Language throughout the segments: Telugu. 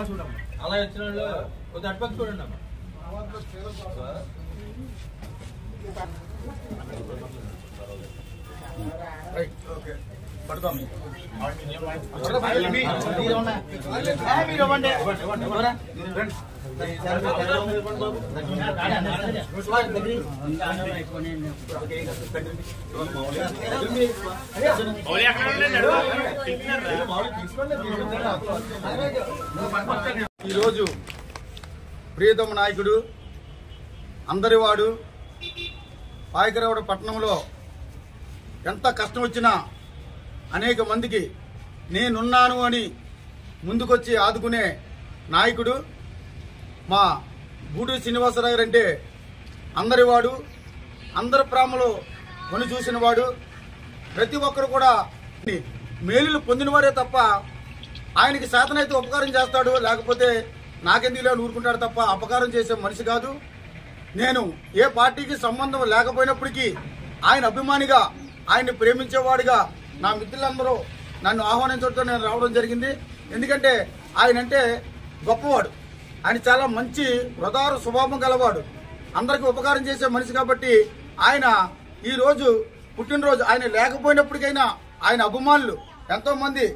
చూడమ్మా అలా వచ్చిన వాళ్ళు కొద్ది అటుపక్క చూడండి అమ్మా. పడుకోండి ఈరోజు ప్రియతమ నాయకుడు అందరివాడు పాయకరావుడ పట్టణంలో ఎంత కష్టం వచ్చినా అనేక మందికి నేనున్నాను అని ముందుకొచ్చి ఆదుకునే నాయకుడు మా గూడూరు శ్రీనివాసరావు గారు. అంటే అందరివాడు, అందరి ప్రేమలో కొని చూసిన వాడు, ప్రతి ఒక్కరు కూడా మేలులు పొందినవాడే తప్ప ఆయనకి శాతనైతే ఉపకారం చేస్తాడు, లేకపోతే నాకెందుకు లేని ఊరుకుంటాడు తప్ప అపకారం చేసే మనిషి కాదు. నేను ఏ పార్టీకి సంబంధం లేకపోయినప్పటికీ ఆయన అభిమానిగా, ఆయన్ని ప్రేమించేవాడిగా నా మిత్రులందరూ నన్ను ఆహ్వానించడంతో నేను రావడం జరిగింది. ఎందుకంటే ఆయన అంటే గొప్పవాడు, ఆయన చాలా మంచి హృదయ స్వభావం గలవాడు, అందరికీ ఉపకారం చేసే మనిషి. కాబట్టి ఆయన ఈరోజు పుట్టినరోజు, ఆయన లేకపోయినప్పటికైనా ఆయన అభిమానులు ఎంతో మంది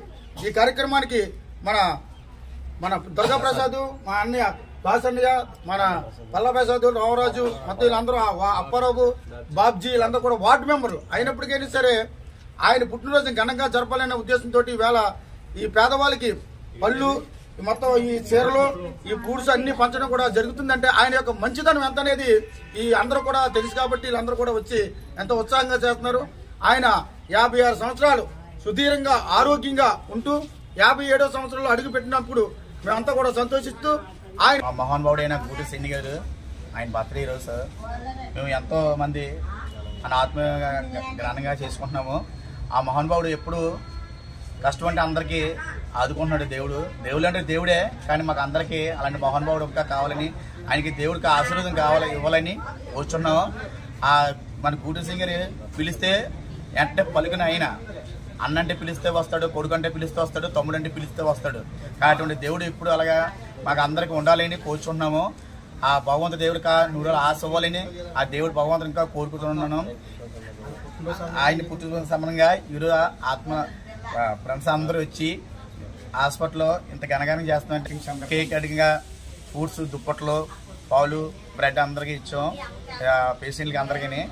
ఈ కార్యక్రమానికి మన దుర్గాప్రసాద్, మా అన్నయ్య బాసన్నయ్య, మన పల్లప్రసాద్, రామరాజు మొత్తం వీళ్ళందరూ, అప్పారావు, బాబ్జీ వీళ్ళందరూ కూడా వార్డు మెంబర్లు అయినప్పటికైనా సరే ఆయన పుట్టినరోజు ఘనంగా జరపాలనే ఉద్దేశంతో ఈవేళ ఈ పేదవాళ్ళకి పళ్ళు మొత్తం ఈ చీరలు ఈ ఫ్రూట్స్ అన్ని పంచడం కూడా జరుగుతుందంటే ఆయన యొక్క మంచితనం ఎంత అనేది ఈ అందరూ కూడా తెలుసు. కాబట్టి వీళ్ళందరూ కూడా వచ్చి ఎంతో ఉత్సాహంగా చేస్తున్నారు. ఆయన 56 సంవత్సరాలు సుదీర్ఘంగా ఆరోగ్యంగా ఉంటూ 57వ సంవత్సరంలో అడుగు పెట్టినప్పుడు మేమంతా కూడా సంతోషిస్తూ ఆయన మహానుభావుడైన గూడూరు శ్రీని గారు ఆయన బర్త్డే ఈరోజు సార్. మేము ఎంతో మంది మన ఆత్మీయంగా ఘనంగా చేసుకుంటున్నాము. ఆ మహానుభావుడు ఎప్పుడు కష్టం అంటే అందరికీ ఆదుకుంటున్నాడు. దేవుడు అంటే దేవుడే, కానీ మాకు అందరికీ అలాంటి మహానుభావుడు ఇంకా కావాలని, ఆయనకి దేవుడికి ఆశీర్వాదం ఇవ్వాలని కూర్చున్నాము. మన గూడూరు శ్రీని గారు పిలిస్తే వెంటనే పలుకుని ఆయన అన్నంటే పిలిస్తే వస్తాడు, కొడుకు అంటే పిలిస్తే వస్తాడు, తమ్ముడు అంటే పిలిస్తే వస్తాడు. కాబట్టి దేవుడు ఇప్పుడు అలాగా మాకు అందరికీ ఉండాలని కోరుచున్నాము. ఆ భగవంతు దేవుడికి 100 ఆశ ఇవ్వాలని ఆ దేవుడు భగవంతుడు ఇంకా కోరుకుంటున్నాను. ఆయన పుట్టిన సంబంధంగా ఈరోజు ఆత్మ ఫ్రెండ్స్ అందరూ వచ్చి హాస్పిటల్లో ఇంత ఘనగానం చేస్తున్నాం. కేక్ అడిగిగా ఫ్రూట్స్, దుప్పట్లు, పాలు, బ్రెడ్ అందరికీ ఇచ్చాం పేషెంట్లకి అందరికీ.